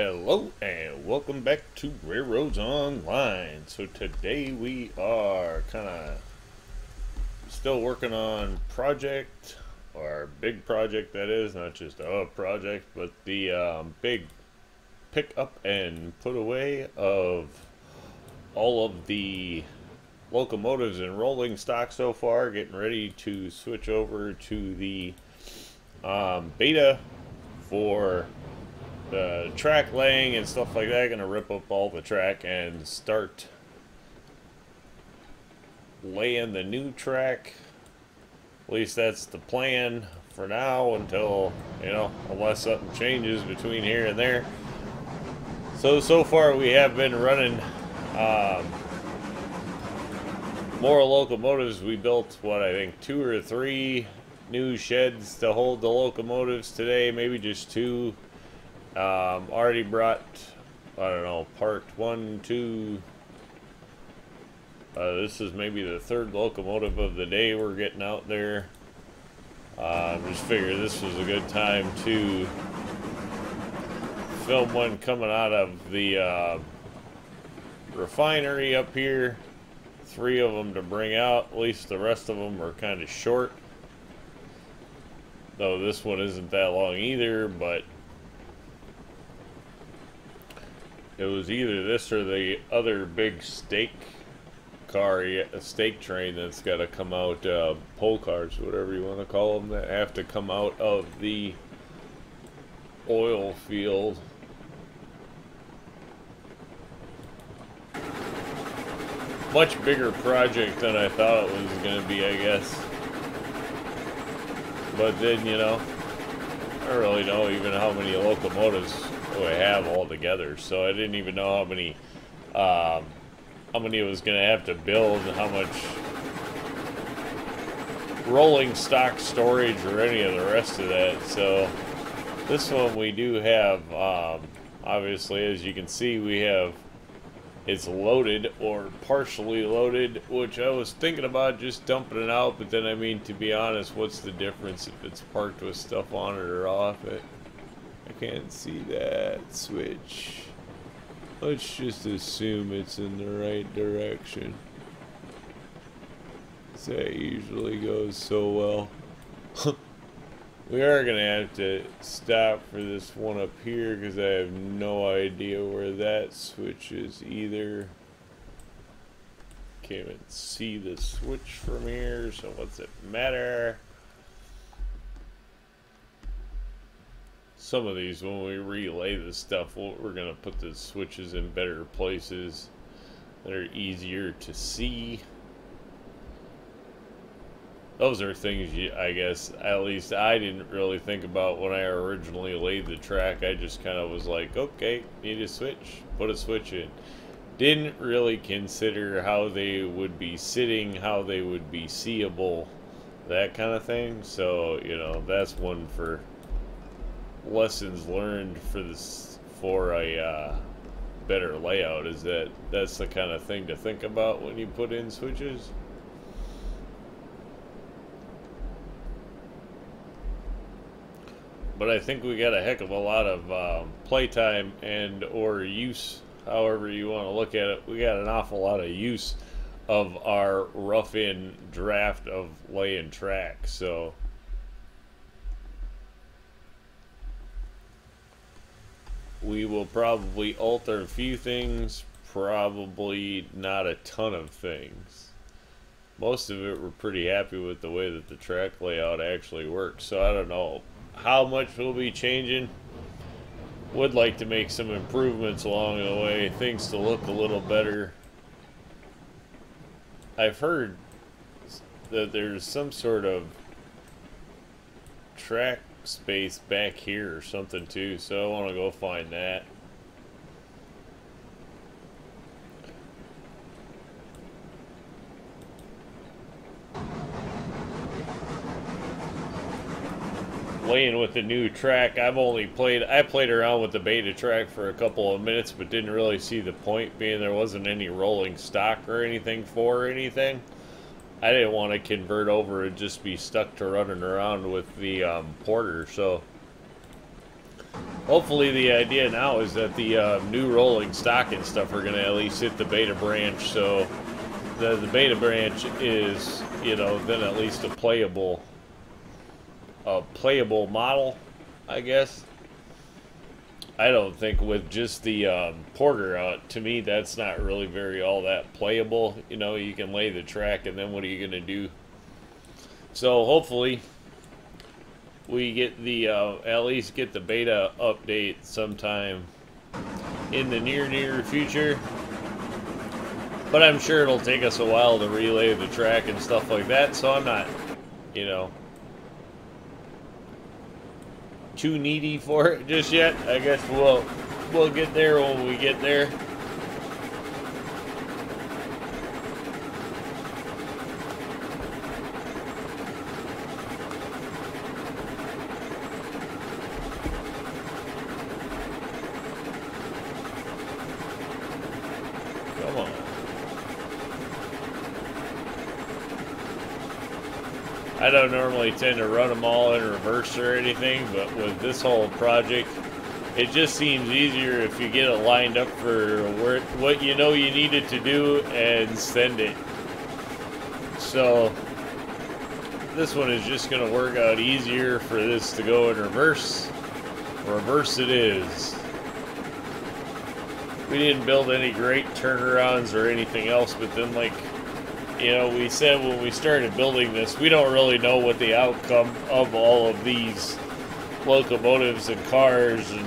Hello and welcome back to RailRoads Online. So today we are kind of still working on project, or big project that is, not just a project, but the big pick up and put away of all of the locomotives and rolling stock so far, getting ready to switch over to the beta for the track laying and stuff like that. Gonna rip up all the track and start laying the new track. At least that's the plan for now, until, unless something changes between here and there. So far we have been running more locomotives. We built, what, I think 2 or 3 new sheds to hold the locomotives today, maybe just 2. Already brought, I don't know, part 1, 2. This is maybe the 3rd locomotive of the day we're getting out there. Just figured this was a good time to film one coming out of the refinery up here. 3 of them to bring out. At least the rest of them are kind of short. Though this one isn't that long either, but it was either this or the other big stake car, a stake train that's got to come out, pole cars, whatever you want to call them, that have to come out of the oil field. Much bigger project than I thought it was going to be, I guess. But then, I don't really know even how many locomotives we have all together, so I didn't even know how many it was going to have to build, how much rolling stock storage or any of the rest of that. So this one we do have, obviously, as you can see, we have, it's loaded or partially loaded, which I was thinking about just dumping it out, but then, I mean, to be honest, what's the difference if it's parked with stuff on it or off it? I can't see that switch. Let's just assume it's in the right direction. That usually goes so well. We are going to have to stop for this one up here because I have no idea where that switch is either. Can't even see the switch from here, so what's it matter? Some of these, when we relay this stuff, we're going to put the switches in better places that are easier to see. Those are things, I guess, at least I didn't really think about when I originally laid the track. I just kind of was like, okay, need a switch, put a switch in. Didn't really consider how they would be sitting, how they would be seeable, that kind of thing. So, that's one for lessons learned for this, for a better layout, is that's the kind of thing to think about when you put in switches. But I think we got a heck of a lot of playtime and or use, however you want to look at it. We got an awful lot of use of our rough-in draft of laying track. So we will probably alter a few things, probably not a ton of things. Most of it we're pretty happy with the way that the track layout actually works. So I don't know how much we'll be changing. Would like to make some improvements along the way, things to look a little better. I've heard that there's some sort of track space back here or something too, so I want to go find that. Laying with the new track, I played around with the beta track for a couple of minutes, but didn't really see the point, being there wasn't any rolling stock or anything for anything. I didn't want to convert over and just be stuck to running around with the Porter, so Hopefully the idea now is that the new rolling stock and stuff are going to at least hit the beta branch, so the beta branch is, you know, then at least a playable model, I guess. I don't think with just the Porter out, to me that's not really very all that playable. You know, you can lay the track and then what are you going to do? So hopefully we get the at least get the beta update sometime in the near future. But I'm sure it'll take us a while to relay the track and stuff like that, so I'm not, you know, too needy for it just yet. I guess we'll get there when we get there. Come on. I don't normally tend to run them all in reverse or anything, but with this whole project, it just seems easier if you get it lined up for what you know you needed to do and send it. So this one is just going to work out easier for this to go in reverse. Reverse it is. We didn't build any great turnarounds or anything else, but then, like, you know, we said when we started building this, we don't really know what the outcome of all of these locomotives and cars, and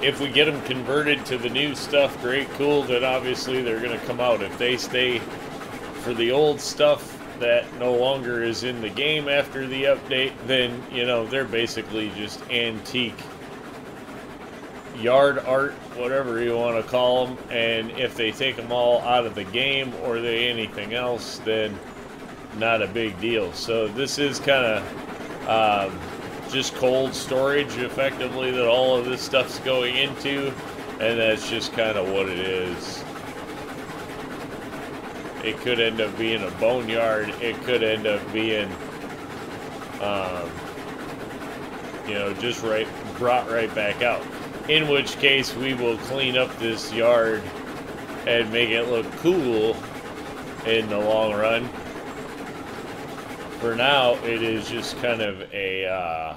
if we get them converted to the new stuff, great, cool, then obviously they're going to come out. If they stay for the old stuff that no longer is in the game after the update, then, you know, they're basically just antique yard art, whatever you want to call them. And if they take them all out of the game or they anything else, then not a big deal. So this is kind of just cold storage effectively that all of this stuff's going into, and that's just kind of what it is. It could end up being a boneyard. It could end up being you know, just brought right back out. In which case, we will clean up this yard and make it look cool in the long run. For now, it is just kind of a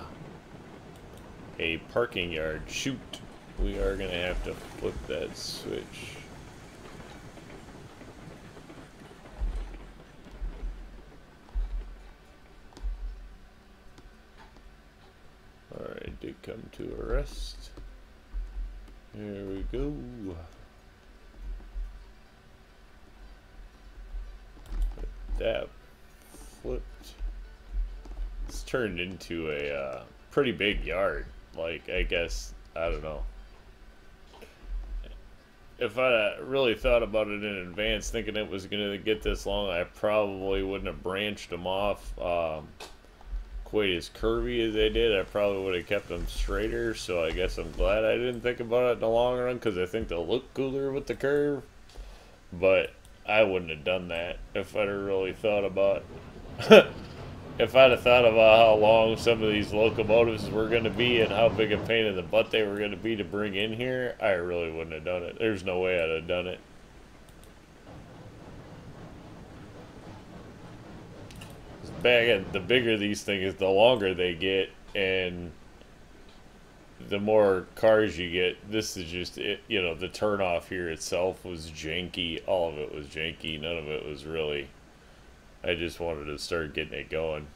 parking yard. Shoot, we are going to have to flip that switch. Alright, did come to a rest. There we go. That flipped. It's turned into a pretty big yard. Like, I guess, I don't know. If I really thought about it in advance, thinking it was going to get this long, I probably wouldn't have branched them off quite as curvy as they did. I probably would have kept them straighter, so I guess I'm glad I didn't think about it in the long run, because I think they'll look cooler with the curve. But I wouldn't have done that if I'd have really thought about if I'd have thought about how long some of these locomotives were going to be and how big a pain in the butt they were going to be to bring in here, I really wouldn't have done it. There's no way I'd have done it. The bigger these things, the longer they get, and the more cars you get. This is just it, you know, the turnoff here itself was janky. All of it was janky. None of it was really, I just wanted to start getting it going.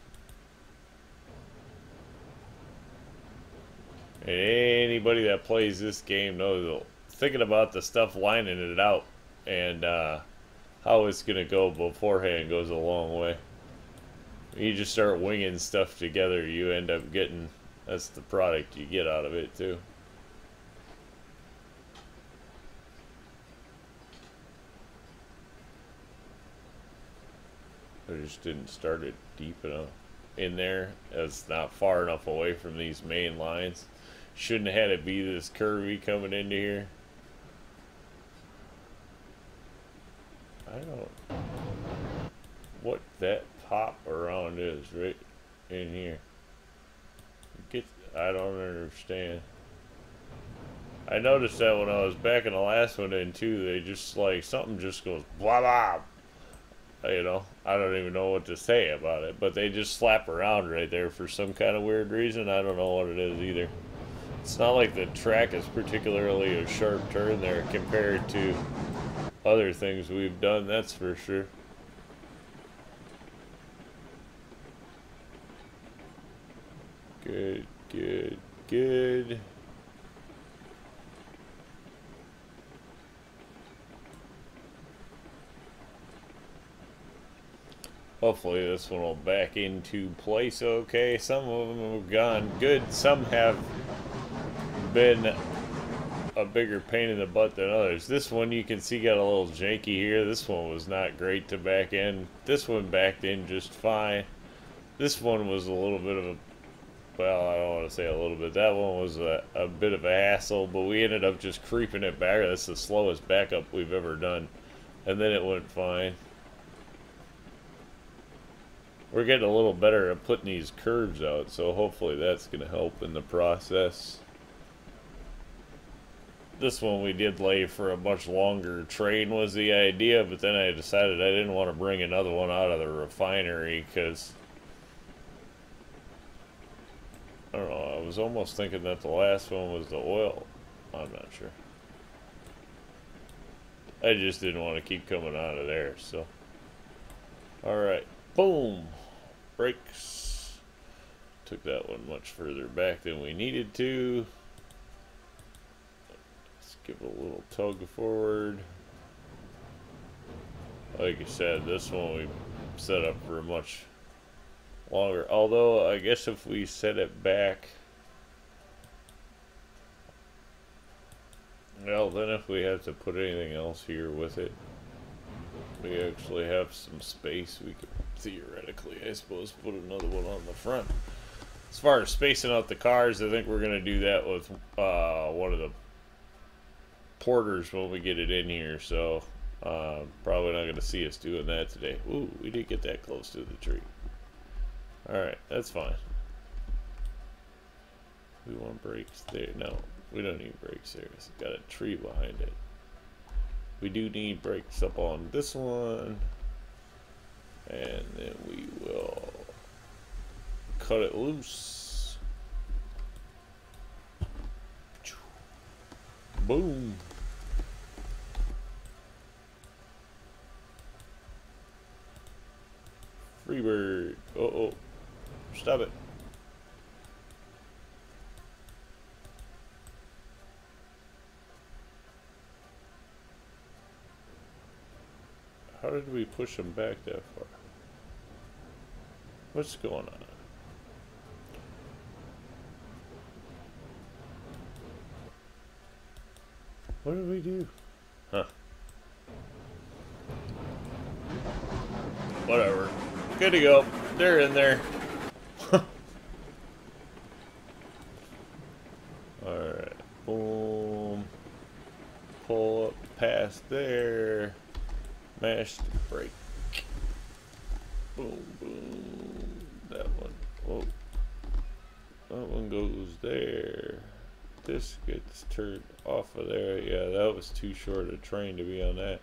And anybody that plays this game knows, thinking about the stuff, lining it out, and how it's going to go beforehand goes a long way. You just start winging stuff together, you end up getting, that's the product you get out of it too. I just didn't start it deep enough in there. It's not far enough away from these main lines. Shouldn't have had it be this curvy coming into here. I don't what that pop around is right in here. I don't understand. I noticed that when I was back in the last one in too, they just like something just goes blah blah. You know, I don't even know what to say about it, but they just slap around right there for some kind of weird reason. I don't know what it is either. It's not like the track is particularly a sharp turn there compared to other things we've done, that's for sure. Good, good, good. Hopefully this one will back into place okay. Some of them have gone good. Some have been a bigger pain in the butt than others. This one you can see got a little janky here. This one was not great to back in. This one backed in just fine. This one was a little bit of a, well, I don't want to say a little bit. That one was a bit of a hassle, but we ended up just creeping it back. That's the slowest backup we've ever done. And then it went fine. We're getting a little better at putting these curves out, so hopefully that's going to help in the process. This one we did lay for a much longer train was the idea, but then I decided I didn't want to bring another one out of the refinery because, I don't know, I was almost thinking that the last one was the oil. I'm not sure. I just didn't want to keep coming out of there, so. Alright, boom! Brakes. Took that one much further back than we needed to. Let's give it a little tug forward. Like I said, this one we set up for much longer. Although, I guess if we set it back, well, then if we have to put anything else here with it, we actually have some space. We could theoretically, I suppose, put another one on the front. As far as spacing out the cars, I think we're going to do that with one of the porters when we get it in here. So probably not going to see us doing that today. Ooh, we did get that close to the tree. Alright, that's fine. We want brakes there. No, we don't need brakes there. It's got a tree behind it. We do need brakes up on this one. And then we will cut it loose. Boom. Freebird. Uh-oh. Stop it. How did we push him back that far? What's going on? What did we do? Huh. Whatever. Good to go. They're in there. Alright. Boom. Pull up past there. Mash the brake. Boom, boom. That one. Whoa. That one goes there. This gets turned off of there. Yeah, that was too short a train to be on that.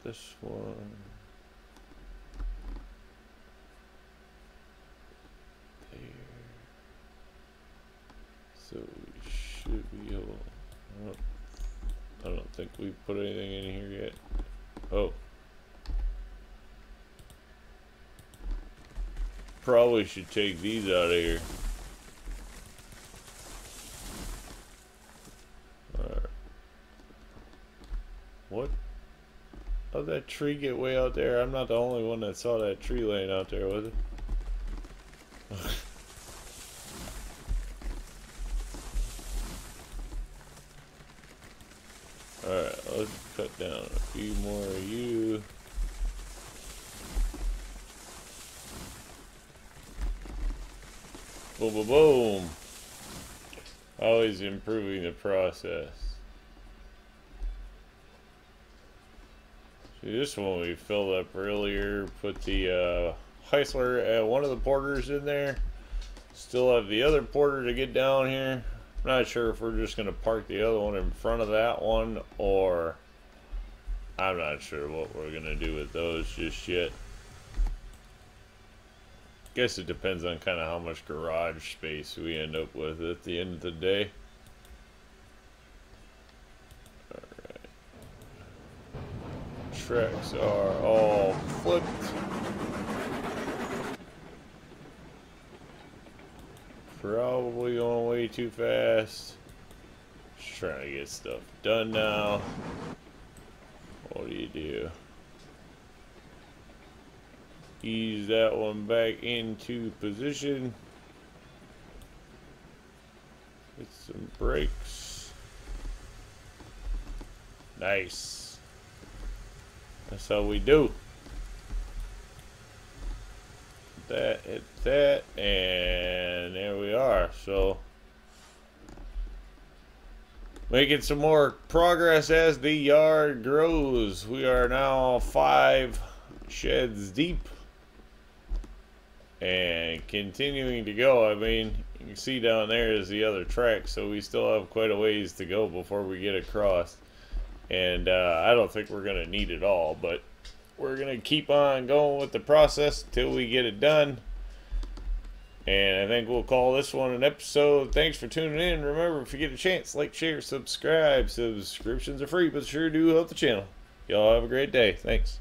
This one. There. So we should be able. I don't think we put anything in here yet. Oh. Probably should take these out of here. Alright. What? How'd that tree get way out there? I'm not the only one that saw that tree laying out there, was it? Alright, let's cut down a few more of you. Boom, boom, boom. Always improving the process. See, this one we filled up earlier. Put the Heisler, one of the porters in there. Still have the other porter to get down here. I'm not sure if we're just going to park the other one in front of that one, or I'm not sure what we're going to do with those just yet. Guess it depends on kind of how much garage space we end up with at the end of the day. Alright. Tracks are all flipped. Probably going way too fast. Just trying to get stuff done now. What do you do? Ease that one back into position. Hit some brakes. Nice. That's how we do. Hit that, and there we are. So making some more progress as the yard grows. We are now 5 sheds deep and continuing to go. I mean, you can see down there is the other track, so we still have quite a ways to go before we get across. And I don't think we're going to need it all, but we're going to keep on going with the process until we get it done. And I think we'll call this one an episode. Thanks for tuning in. Remember, if you get a chance, like, share, subscribe. Subscriptions are free, but sure do help the channel. Y'all have a great day. Thanks.